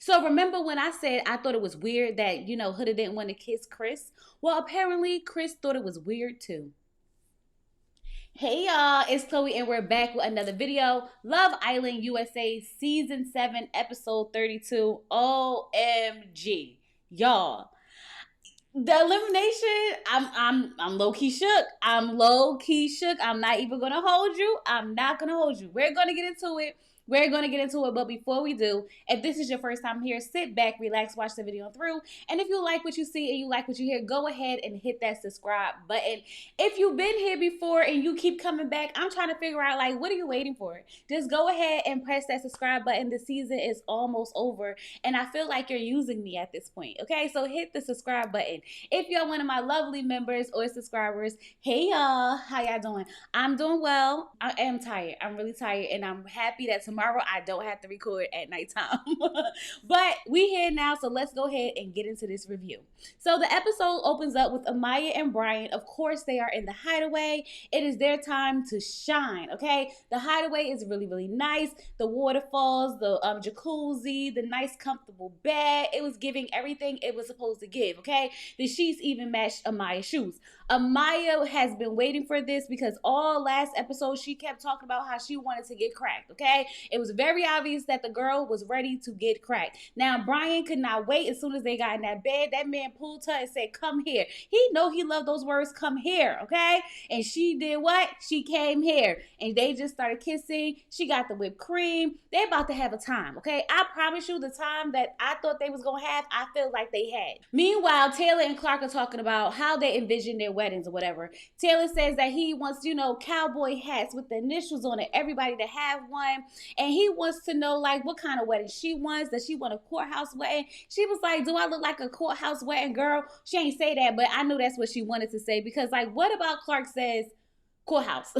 So remember when I said I thought it was weird that, Huda didn't want to kiss Chris? Well, apparently Chris thought it was weird too. Hey y'all, it's Chloe and we're back with another video. Love Island USA Season 7 Episode 32. OMG. Y'all. The elimination, I'm low-key shook. I'm low-key shook. I'm not even gonna hold you. I'm not gonna hold you. We're gonna get into it. We're going to get into it, but before we do, if this is your first time here, sit back, relax, watch the video through, and if you like what you see and you like what you hear, go ahead and hit that subscribe button. If you've been here before and you keep coming back, I'm trying to figure out, like, what are you waiting for? Just go ahead and press that subscribe button. The season is almost over, and I feel like you're using me at this point, okay? So hit the subscribe button. If you're one of my lovely members or subscribers, hey y'all, how y'all doing? I'm doing well. I am tired. I'm really tired, and I'm happy that tomorrow I don't have to record at nighttime. But we here now, so let's go ahead and get into this review. So the episode opens up with Amaya and Brian. Of course, they are in the Hideaway. It is their time to shine, okay? The Hideaway is really, really nice. The waterfalls, the jacuzzi, the nice comfortable bed. It was giving everything it was supposed to give, okay? The sheets even matched Amaya's shoes. Amaya has been waiting for this because all last episode she kept talking about how she wanted to get cracked, okay? It was very obvious that the girl was ready to get cracked. Now, Brian could not wait. As soon as they got in that bed, that man pulled her and said, come here. He know he loved those words, come here, okay? And she did what? She came here. And they just started kissing. She got the whipped cream. They about to have a time, okay? I promise you the time that I thought they was going to have, I feel like they had. Meanwhile, Taylor and Clark are talking about how they envision their weddings or whatever. Taylor says that he wants, cowboy hats with the initials on it, everybody to have one. And he wants to know, like, what kind of wedding she wants. Does she want a courthouse wedding? She was like, do I look like a courthouse wedding girl? She ain't say that, but I knew that's what she wanted to say. Because, like, what about Clark says courthouse?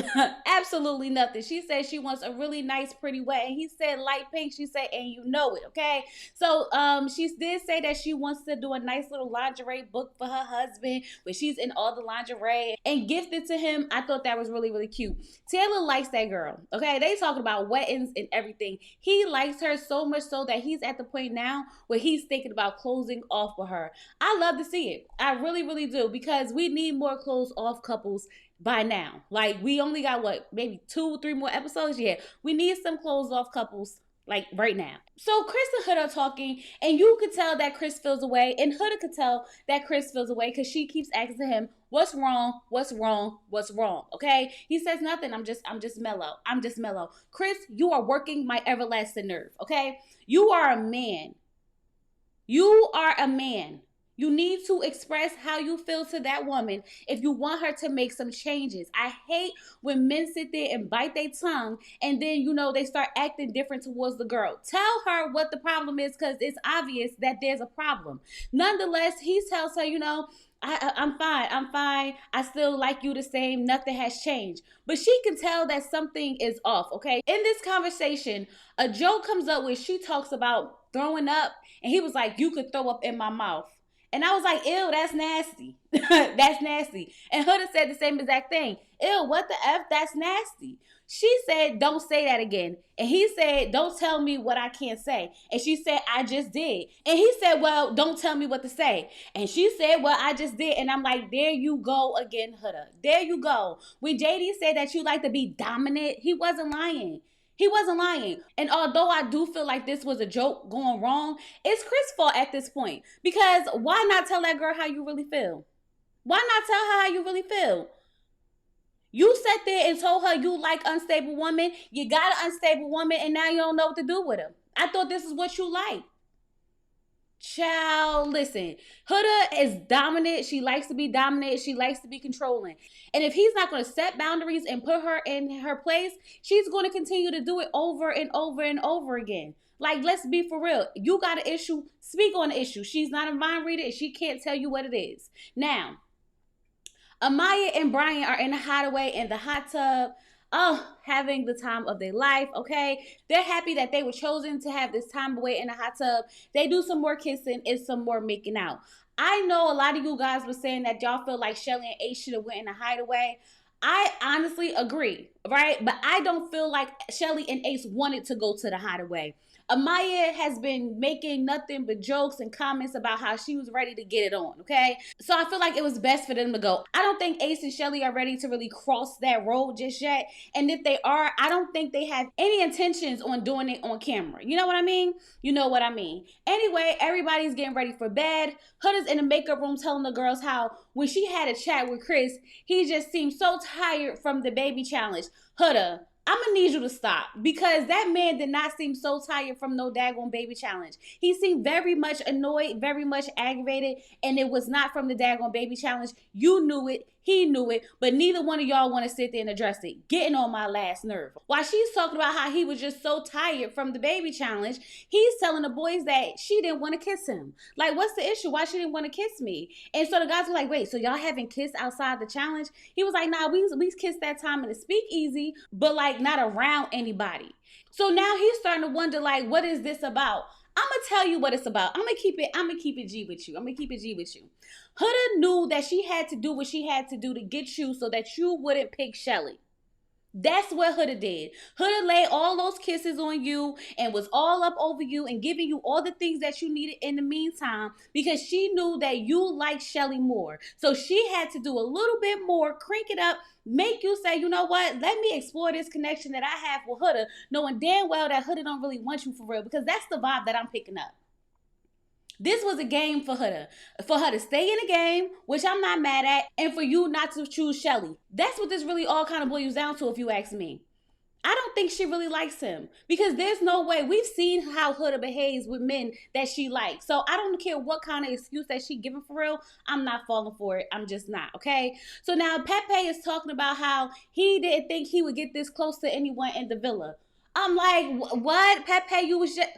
Absolutely nothing. She said she wants a really nice, pretty wedding. He said light pink. She said, and you know it, okay? So she did say that she wants to do a nice little lingerie book for her husband where she's in all the lingerie and gift it to him. I thought that was really, really cute. Taylor likes that girl, okay? They talking about weddings and everything. He likes her so much so that he's at the point now where he's thinking about closing off with her. I love to see it. I really, really do, because we need more close off couples by now. Like, we only got, what, maybe 2-3 more episodes? Yeah, we need some closed off couples, like, right now. So Chris and Huda are talking, and you could tell that Chris feels away, and Huda could tell that Chris feels away because she keeps asking him, what's wrong? What's wrong? What's wrong? Okay? He says nothing. I'm just mellow. I'm just mellow. Chris, you are working my everlasting nerve, okay? You are a man. You are a man. You need to express how you feel to that woman if you want her to make some changes. I hate when men sit there and bite their tongue and then, they start acting different towards the girl. Tell her what the problem is, because it's obvious that there's a problem. Nonetheless, he tells her, I'm fine. I still like you the same. Nothing has changed. But she can tell that something is off, okay? In this conversation, a joke comes up where she talks about throwing up, and he was like, you could throw up in my mouth. And I was like, ew, that's nasty. That's nasty. And Huda said the same exact thing. Ew, what the F? That's nasty. She said, don't say that again. And he said, don't tell me what I can't say. And she said, I just did. And he said, well, don't tell me what to say. And she said, well, I just did. And I'm like, there you go again, Huda. There you go. When JD said that you like to be dominant, he wasn't lying. He wasn't lying. And although I do feel like this was a joke going wrong, it's Chris' fault at this point. Because why not tell that girl how you really feel? Why not tell her how you really feel? You sat there and told her you like unstable women. You got an unstable woman and now you don't know what to do with her. I thought this is what you like. Child, listen, Huda is dominant. She likes to be dominant. She likes to be controlling. And if he's not going to set boundaries and put her in her place, she's going to continue to do it over and over and over again. Like, let's be for real. You got an issue, speak on the issue. She's not a mind reader and she can't tell you what it is. Now, Amaya and Brian are in the Hideaway in the hot tub. Having the time of their life, okay? They're happy that they were chosen to have this time away in the hot tub. They do some more kissing and some more making out. I know a lot of you guys were saying that y'all feel like Shelly and Ace should have went in the Hideaway. I honestly agree, right? But I don't feel like Shelly and Ace wanted to go to the Hideaway. Amaya has been making nothing but jokes and comments about how she was ready to get it on, okay? So I feel like it was best for them to go. I don't think Ace and Shelly are ready to really cross that road just yet. And if they are, I don't think they have any intentions on doing it on camera. You know what I mean? You know what I mean. Anyway, everybody's getting ready for bed. Huda's in the makeup room telling the girls how when she had a chat with Chris, he just seemed so tired from the baby challenge. Huda, I'm gonna need you to stop because that man did not seem so tired from no daggone baby challenge. He seemed very much annoyed, very much aggravated, and it was not from the daggone baby challenge. You knew it. He knew it, but neither one of y'all want to sit there and address it. Getting on my last nerve. While she's talking about how he was just so tired from the baby challenge, he's telling the boys that she didn't want to kiss him. Like, what's the issue? Why she didn't want to kiss me? And so the guys were like, wait, so y'all haven't kissed outside the challenge? He was like, nah, we kissed that time in the speakeasy, but like not around anybody. So now he's starting to wonder, like, what is this about? I'm gonna tell you what it's about. I'm gonna keep it G with you. Huda knew that she had to do what she had to do to get you so that you wouldn't pick Shelly. That's what Huda did. Huda laid all those kisses on you and was all up over you and giving you all the things that you needed in the meantime because she knew that you liked Shelly more. So she had to do a little bit more, crank it up, make you say, you know what, let me explore this connection that I have with Huda, knowing damn well that Huda don't really want you for real, because that's the vibe that I'm picking up. This was a game for her to stay in the game, which I'm not mad at, and for you not to choose Shelly. That's what this really all kind of boils down to, if you ask me. I don't think she really likes him because there's no way. We've seen how Huda behaves with men that she likes. So I don't care what kind of excuse that she giving for real. I'm not falling for it. I'm just not, okay? So now Pepe is talking about how he didn't think he would get this close to anyone in the villa. I'm like, what? Pepe, you was just...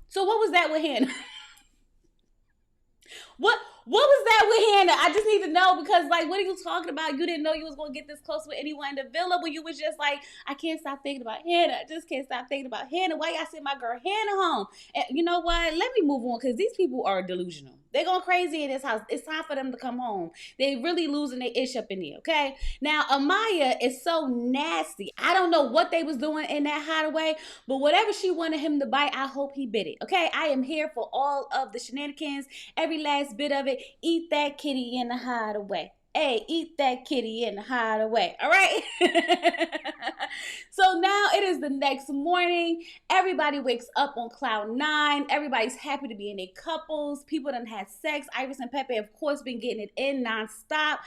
So what was that with him? What was that with Hannah? I just need to know because, like, what are you talking about? You didn't know you was going to get this close with anyone in the villa when you was just like, I can't stop thinking about Hannah. I just can't stop thinking about Hannah. Why y'all send my girl Hannah home? And you know what? Let me move on because these people are delusional. They're going crazy in this house. It's time for them to come home. They really losing their ish up in here, okay? Now, Amaya is so nasty. I don't know what they was doing in that hideaway, but whatever she wanted him to bite, I hope he bit it, okay? I am here for all of the shenanigans, every last bit of it. Eat that kitty in the hideaway. Hey, eat that kitty in the hideaway. All right? So now it is the next morning. Everybody wakes up on cloud 9. Everybody's happy to be in their couples. People done had sex. Iris and Pepe, of course, been getting it in nonstop.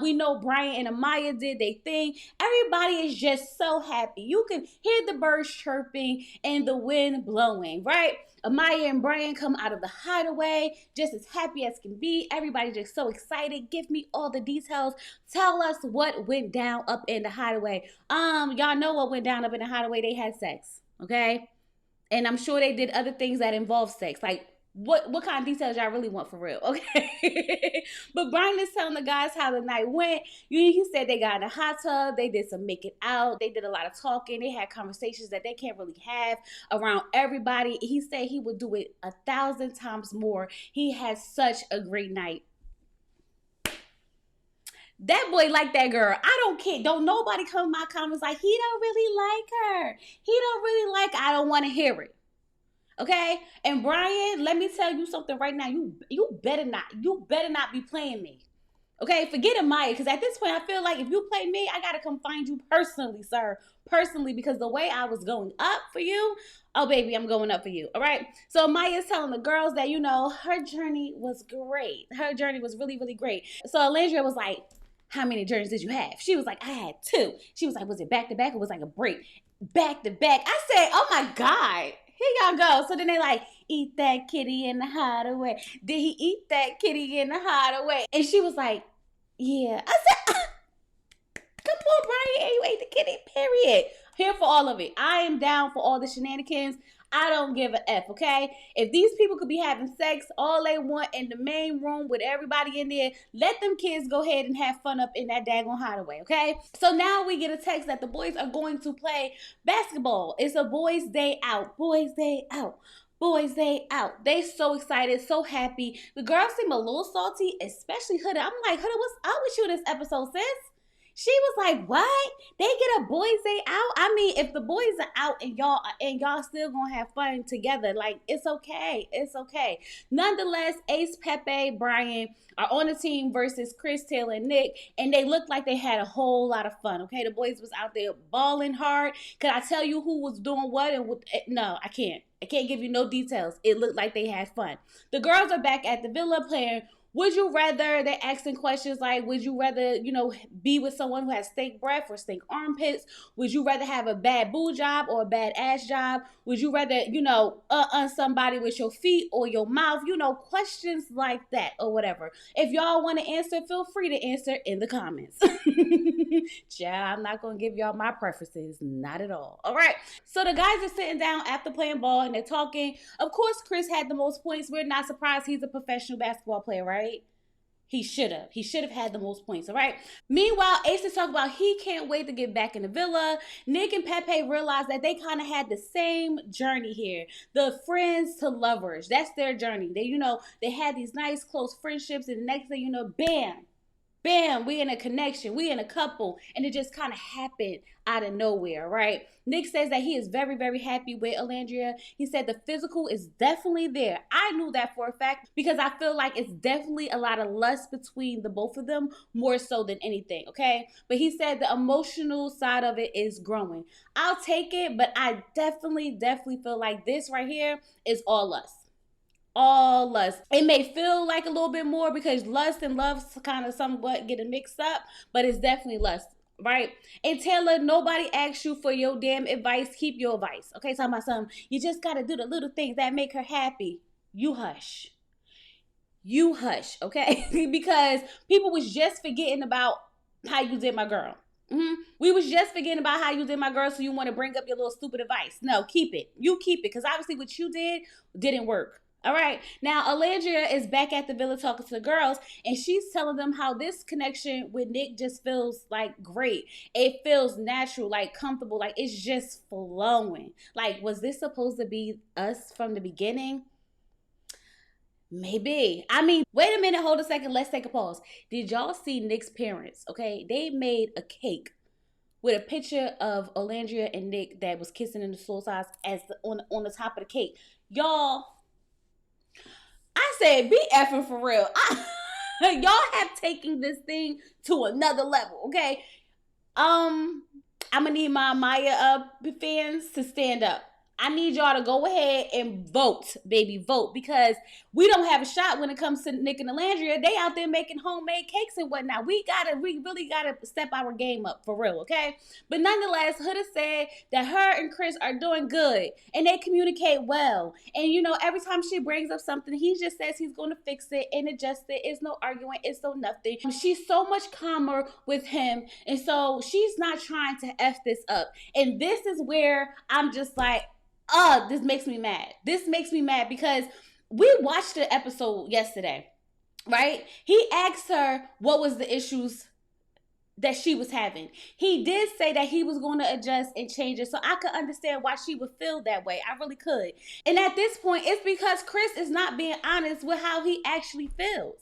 We know Brian and Amaya did their thing. Everybody is just so happy. You can hear the birds chirping and the wind blowing, right? Amaya and Brian come out of the hideaway just as happy as can be. Everybody just so excited. Give me all the details. Tell us what went down up in the hideaway. Y'all know what went down up in the hideaway. They had sex, okay? And I'm sure they did other things that involve sex. Like, what kind of details y'all really want for real, okay? But Brian is telling the guys how the night went. He said they got in a hot tub. They did some making out. They did a lot of talking. They had conversations that they can't really have around everybody. He said he would do it 1,000 times more. He had such a great night. That boy like that girl. I don't care. Don't nobody come in my comments like, he don't really like her. He don't really like her. I don't want to hear it. Okay? And Brian, let me tell you something right now. You better not be playing me. Okay? Forget Amaya, because at this point, I feel like if you play me, I got to come find you personally, sir. Personally, because the way I was going up for you, oh, baby, I'm going up for you. All right? So Amaya's telling the girls that, her journey was great. Her journey was really, really great. So Alandria was like, how many journeys did you have? She was like, I had 2. She was like, was it back to back or was it like a break? Back to back. I said, oh my God. Here y'all go. So then they like, eat that kitty in the hideaway. Did he eat that kitty in the hideaway? And she was like, yeah. I said, come on, Brian. You ate the kitty, period. Here for all of it. I am down for all the shenanigans. I don't give a F, okay? If these people could be having sex all they want in the main room with everybody in there, let them kids go ahead and have fun up in that daggone hideaway, okay? So now we get a text that the boys are going to play basketball. It's a boys' day out. Boys' day out. Boys' day out. They so excited, so happy. The girls seem a little salty, especially Huda. I'm like, Huda, what's up with you this episode, sis? She was like, "What? They get a boys' day out? I mean, if the boys are out and y'all still gonna have fun together, like it's okay. It's okay." Nonetheless, Ace, Pepe, Brian are on the team versus Chris, Taylor, and Nic, and they looked like they had a whole lot of fun. Okay, the boys was out there balling hard. Could I tell you who was doing what and what? No, I can't. I can't give you no details. It looked like they had fun. The girls are back at the villa playing would you rather. They're asking questions like, would you rather, be with someone who has stink breath or stink armpits? Would you rather have a bad boo job or a bad ass job? Would you rather, somebody with your feet or your mouth? Questions like that or whatever. If y'all want to answer, feel free to answer in the comments. Yeah, I'm not going to give y'all my preferences. Not at all. All right. So the guys are sitting down after playing ball and they're talking. Of course, Chris had the most points. We're not surprised. He's a professional basketball player, right? He should have. He should have had the most points, all right? Meanwhile, Ace is talking about he can't wait to get back in the villa. Nic and Pepe realize that they kind of had the same journey here. The friends to lovers. That's their journey. They had these nice, close friendships, and the next thing you know, bam, we in a connection, we in a couple, and it just kind of happened out of nowhere, right? Nic says that he is very, very happy with Alandria. He said the physical is definitely there. I knew that for a fact because I feel like it's definitely a lot of lust between the both of them, more so than anything, okay? But he said the emotional side of it is growing. I'll take it, but I definitely feel like this right here is all lust. All lust. It may feel like a little bit more because lust and love kind of somewhat getting mixed up, but it's definitely lust, right? And Taylor, nobody asks you for your damn advice. Keep your advice. Okay, talking about something. You just gotta do the little things that make her happy. You hush. You hush, okay? Because people was just forgetting about how you did my girl. We was just forgetting about how you did my girl, so you want to bring up your little stupid advice. No, keep it. You keep it, because obviously what you did didn't work. All right. Now, Alandria is back at the villa talking to the girls, and she's telling them how this connection with Nic just feels like great. It feels natural, like comfortable, like it's just flowing. Like, was this supposed to be us from the beginning? Maybe. I mean, wait a minute, hold a second. Let's take a pause. Did y'all see Nic's parents? Okay, they made a cake with a picture of Alandria and Nic that was kissing in the soul size as on the top of the cake. Y'all, I said, be effing for real. Y'all have taken this thing to another level, okay? I'm gonna need my Amaya fans to stand up. I need y'all to go ahead and vote, baby, vote, because we don't have a shot when it comes to Nic and Alandria. They out there making homemade cakes and whatnot. We really gotta step our game up for real, okay? But nonetheless, Huda said that her and Chris are doing good and they communicate well. And every time she brings up something, he just says he's gonna fix it and adjust it. It's no arguing, it's no nothing. She's so much calmer with him, and so she's not trying to F this up. And this is where I'm just like, this makes me mad. This makes me mad because we watched the episode yesterday, right? He asked her what was the issues that she was having. He did say that he was going to adjust and change it, so I could understand why she would feel that way. I really could. And at this point, it's because Chris is not being honest with how he actually feels.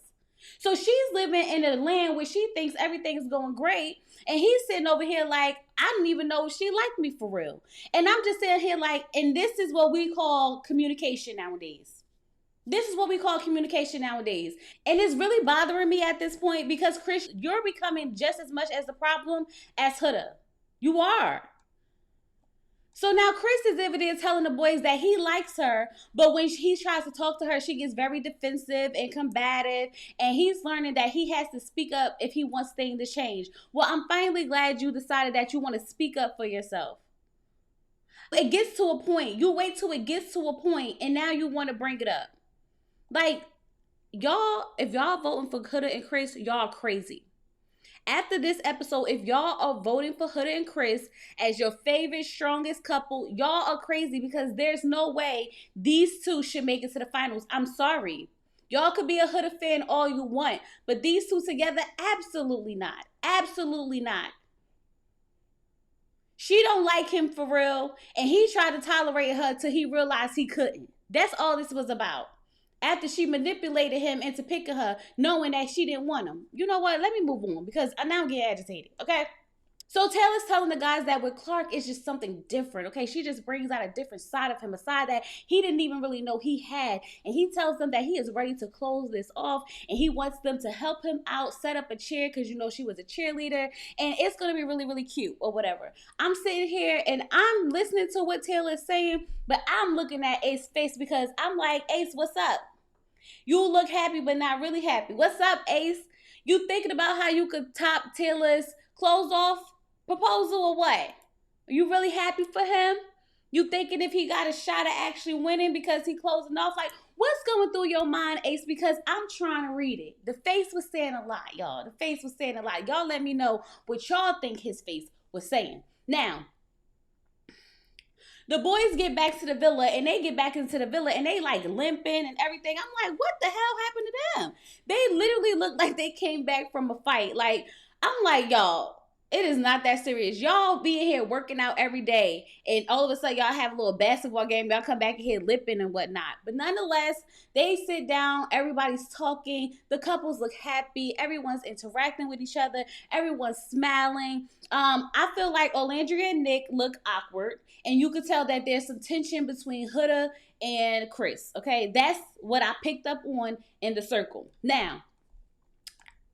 So she's living in a land where she thinks everything is going great, and he's sitting over here like, I didn't even know if she liked me for real. And I'm just sitting here like, and this is what we call communication nowadays. This is what we call communication nowadays. And it's really bothering me at this point because, Chris, you're becoming just as much as the problem as Huda. You are. So now Chris is over there telling the boys that he likes her, but when he tries to talk to her, she gets very defensive and combative, and he's learning that he has to speak up if he wants things to change. Well, I'm finally glad you decided that you want to speak up for yourself. It gets to a point. You wait till it gets to a point, and now you want to bring it up. Like, y'all, if y'all voting for Huda and Chris, y'all crazy. After this episode, if y'all are voting for Huda and Chris as your favorite, strongest couple, y'all are crazy because there's no way these two should make it to the finals. I'm sorry. Y'all could be a Huda fan all you want, but these two together, absolutely not. Absolutely not. She don't like him for real, and he tried to tolerate her till he realized he couldn't. That's all this was about. after she manipulated him into picking her, knowing that she didn't want him. You know what? Let me move on because I now get agitated, okay? So Taylor's telling the guys that with Clark, it's just something different, okay? She just brings out a different side of him, a side that he didn't even really know he had. And he tells them that he is ready to close this off, and he wants them to help him out, set up a chair, because, you know, she was a cheerleader, and it's going to be really, really cute or whatever. I'm sitting here, and I'm listening to what Taylor is saying, but I'm looking at Ace's face because I'm like, Ace, what's up? You look happy, but not really happy. What's up, Ace? You thinking about how you could top Taylor's clothes off proposal or what? Are you really happy for him? You thinking if he got a shot at actually winning because he closing off? Like, what's going through your mind, Ace? Because I'm trying to read it. The face was saying a lot, y'all. The face was saying a lot. Y'all let me know what y'all think his face was saying. Now, the boys get back to the villa, and they get back into the villa, and they like limping and everything. I'm like, what the hell happened to them? They literally look like they came back from a fight. Like, I'm like, y'all, it is not that serious. Y'all be in here working out every day, and all of a sudden y'all have a little basketball game. Y'all come back in here lipping and whatnot. But nonetheless, they sit down. Everybody's talking. The couples look happy. Everyone's interacting with each other. Everyone's smiling. I feel like Alandria and Nic look awkward, and you could tell that there's some tension between Huda and Chris. Okay, that's what I picked up on in the circle. Now,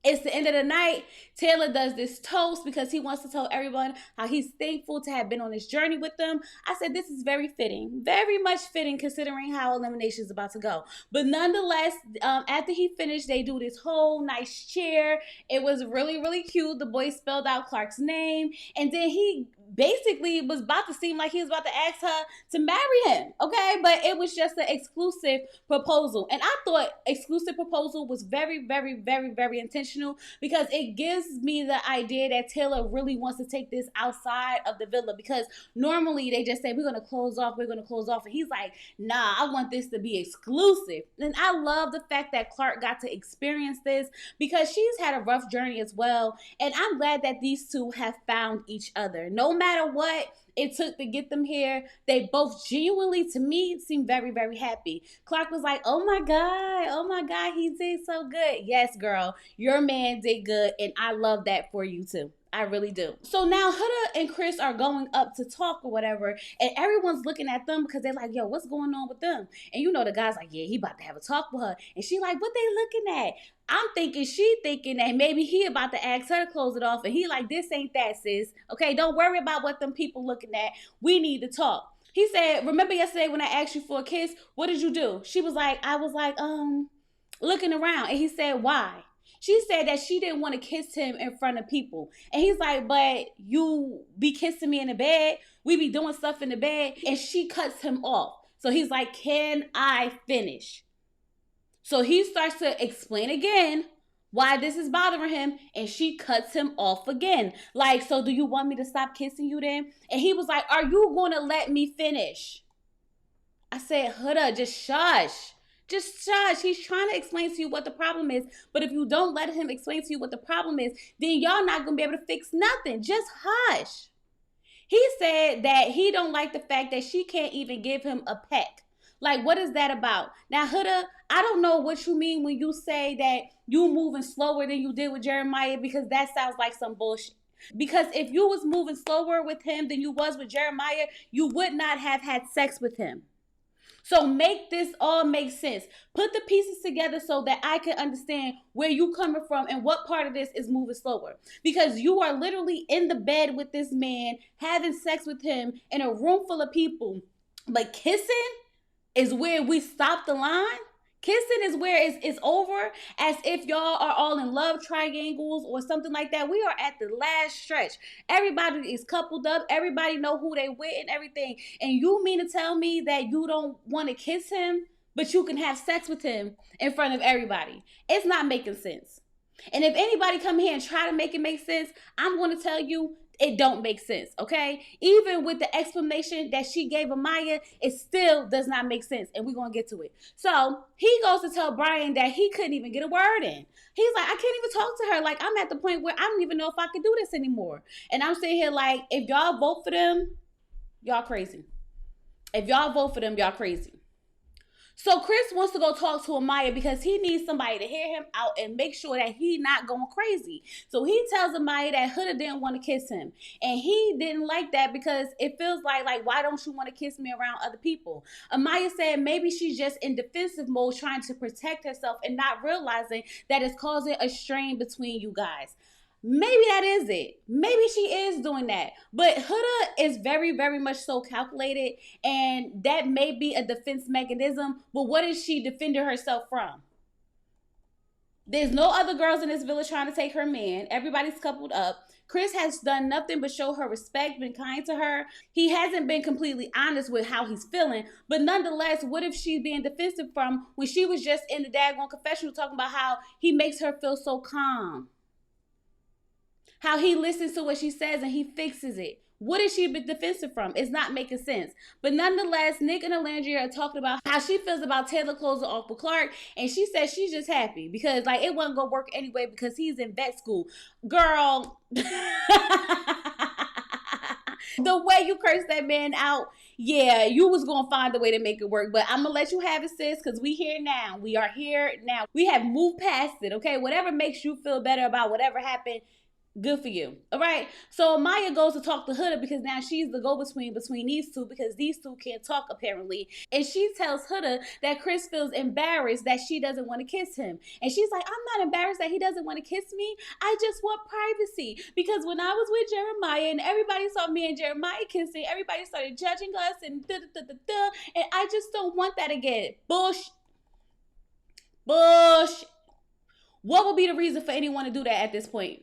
it's the end of the night. Taylor does this toast because he wants to tell everyone how he's thankful to have been on this journey with them. I said this is very fitting, very much fitting considering how Elimination is about to go. But nonetheless, after he finished, they do this whole nice cheer. It was really, really cute. The boy spelled out Clark's name, and then he basically was about to seem like he was about to ask her to marry him, okay? But it was just an exclusive proposal. And I thought exclusive proposal was very, very, very, very intentional because it gives me the idea that Taylor really wants to take this outside of the villa, because normally they just say, we're going to close off, we're going to close off. And he's like, nah, I want this to be exclusive. And I love the fact that Clark got to experience this because she's had a rough journey as well. And I'm glad that these two have found each other. No matter what it took to get them here, they both genuinely, to me, seem very, very happy. Clark was like, oh my God, he did so good. Yes, girl, your man did good, and I love that for you too. I really do. So now Huda and Chris are going up to talk or whatever, and everyone's looking at them because they're like, yo, what's going on with them? And you know the guy's like, yeah, he about to have a talk with her. And she like, what they looking at? I'm thinking she thinking that maybe he about to ask her to close it off, and he like, this ain't that, sis. Okay, don't worry about what them people looking at. We need to talk. He said, remember yesterday when I asked you for a kiss? What did you do? She was like, I was like, looking around. And he said, why? She said that she didn't want to kiss him in front of people. And he's like, but you be kissing me in the bed. We be doing stuff in the bed. And she cuts him off. So he's like, can I finish? So he starts to explain again why this is bothering him, and she cuts him off again. Like, so do you want me to stop kissing you then? And he was like, are you going to let me finish? I said, Huda, just shush. Just shush. He's trying to explain to you what the problem is. But if you don't let him explain to you what the problem is, then y'all not going to be able to fix nothing. Just hush. He said that he don't like the fact that she can't even give him a peck. Like, what is that about? Now, Huda, I don't know what you mean when you say that you moving slower than you did with Jeremiah, because that sounds like some bullshit. Because if you was moving slower with him than you was with Jeremiah, you would not have had sex with him. So make this all make sense. Put the pieces together so that I can understand where you coming from and what part of this is moving slower. Because you are literally in the bed with this man, having sex with him in a room full of people. But kissing is where we stop the line. Kissing is where it's over, as if y'all are all in love triangles or something like that. We are at the last stretch. Everybody is coupled up. Everybody know who they with and everything. And you mean to tell me that you don't want to kiss him, but you can have sex with him in front of everybody? It's not making sense. And if anybody come here and try to make it make sense, I'm going to tell you, it don't make sense, okay? Even with the explanation that she gave Amaya, it still does not make sense, and we're going to get to it. So he goes to tell Brian that he couldn't even get a word in. He's like, I can't even talk to her. Like, I'm at the point where I don't even know if I can do this anymore. And I'm sitting here like, if y'all vote for them, y'all crazy. If y'all vote for them, y'all crazy. So Chris wants to go talk to Amaya because he needs somebody to hear him out and make sure that he not going crazy. So he tells Amaya that Huda didn't want to kiss him. And he didn't like that because it feels like why don't you want to kiss me around other people? Amaya said maybe she's just in defensive mode trying to protect herself and not realizing that it's causing a strain between you guys. Maybe that is it. Maybe she is doing that. But Huda is very, very much so calculated, and that may be a defense mechanism. But what is she defending herself from? There's no other girls in this village trying to take her man. Everybody's coupled up. Chris has done nothing but show her respect, been kind to her. He hasn't been completely honest with how he's feeling. But nonetheless, what if she's being defensive from when she was just in the daggone confessional talking about how he makes her feel so calm? How he listens to what she says and he fixes it. What is she defensive from? It's not making sense. But nonetheless, Nic and Olandria are talking about how she feels about Taylor closing off with Clark. And she says she's just happy because like it wasn't going to work anyway because he's in vet school. Girl. The way you cursed that man out, yeah, you was going to find a way to make it work. But I'm going to let you have it, sis, because we here now. We are here now. We have moved past it, okay? Whatever makes you feel better about whatever happened, good for you. All right. So Maya goes to talk to Huda because now she's the go-between between these two because these two can't talk apparently. And she tells Huda that Chris feels embarrassed that she doesn't want to kiss him. And she's like, I'm not embarrassed that he doesn't want to kiss me. I just want privacy. Because when I was with Jeremiah and everybody saw me and Jeremiah kissing, everybody started judging us and da-da-da-da-da. And I just don't want that again. Bush. What would be the reason for anyone to do that at this point?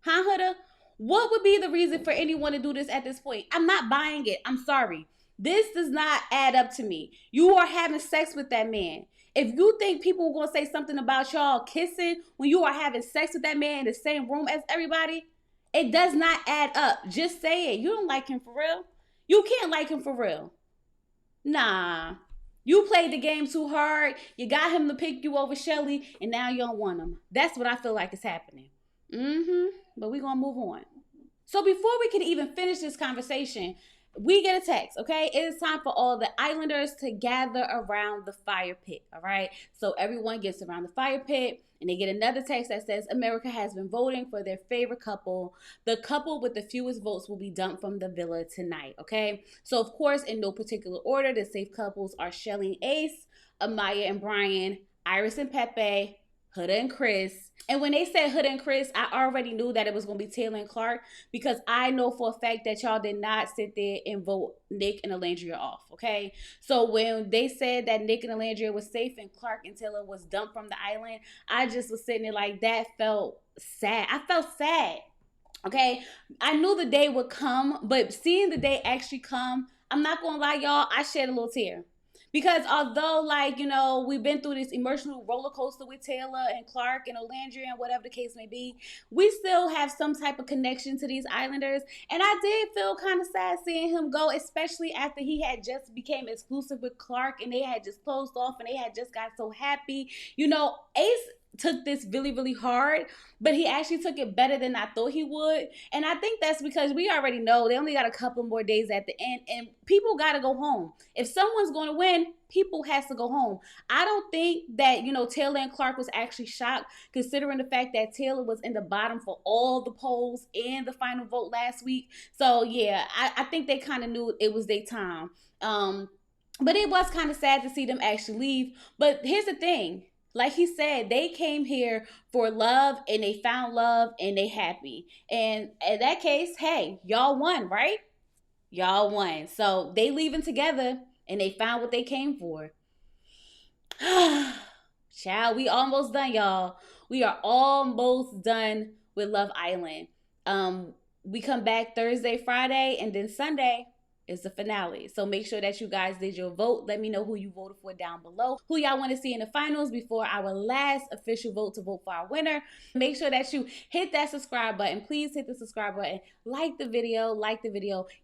Huh, Huda? What would be the reason for anyone to do this at this point? I'm not buying it. I'm sorry. This does not add up to me. You are having sex with that man. If you think people are going to say something about y'all kissing when you are having sex with that man in the same room as everybody, it does not add up. Just say it. You don't like him for real. You can't like him for real. Nah. You played the game too hard. You got him to pick you over Shelly, and now you don't want him. That's what I feel like is happening. But we're gonna move on. So before we can even finish this conversation, we get a text, okay? It is time for all the islanders to gather around the fire pit, all right? So everyone gets around the fire pit and they get another text that says America has been voting for their favorite couple. The couple with the fewest votes will be dumped from the villa tonight, okay? So of course, in no particular order, the safe couples are Shelly and Ace, Amaya and Brian, Iris and Pepe, Huda and Chris. And when they said Huda and Chris, I already knew that it was going to be Taylor and Clark because I know for a fact that y'all did not sit there and vote Nic and Olandria off, okay? So when they said that Nic and Olandria was safe and Clark and Taylor was dumped from the island, I just was sitting there like that felt sad. I felt sad, okay? I knew the day would come, but seeing the day actually come, I'm not going to lie, y'all, I shed a little tear. Because although, like, you know, we've been through this emotional roller coaster with Taylor and Clark and Alandria and whatever the case may be, we still have some type of connection to these islanders. And I did feel kind of sad seeing him go, especially after he had just became exclusive with Clark and they had just closed off and they had just got so happy. You know, Ace took this really, really hard, but he actually took it better than I thought he would. And I think that's because we already know they only got a couple more days at the end and people got to go home. If someone's going to win, people has to go home. I don't think that, you know, Taylor and Clark was actually shocked considering the fact that Taylor was in the bottom for all the polls and the final vote last week. So yeah, I think they kind of knew it was their time. But it was kind of sad to see them actually leave. But here's the thing. Like he said, they came here for love and they found love and they happy. And in that case, hey, y'all won, right? Y'all won. So they leaving together and they found what they came for. Child, we almost done, y'all. We are almost done with Love Island. We come back Thursday, Friday, and then Sunday is the finale. So make sure that you guys did your vote. Let me know who you voted for down below. Who y'all want to see in the finals before our last official vote to vote for our winner. Make sure that you hit that subscribe button. Please hit the subscribe button. Like the video.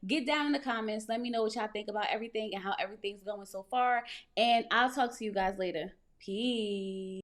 Get down in the comments. Let me know what y'all think about everything and how everything's going so far. And I'll talk to you guys later. Peace.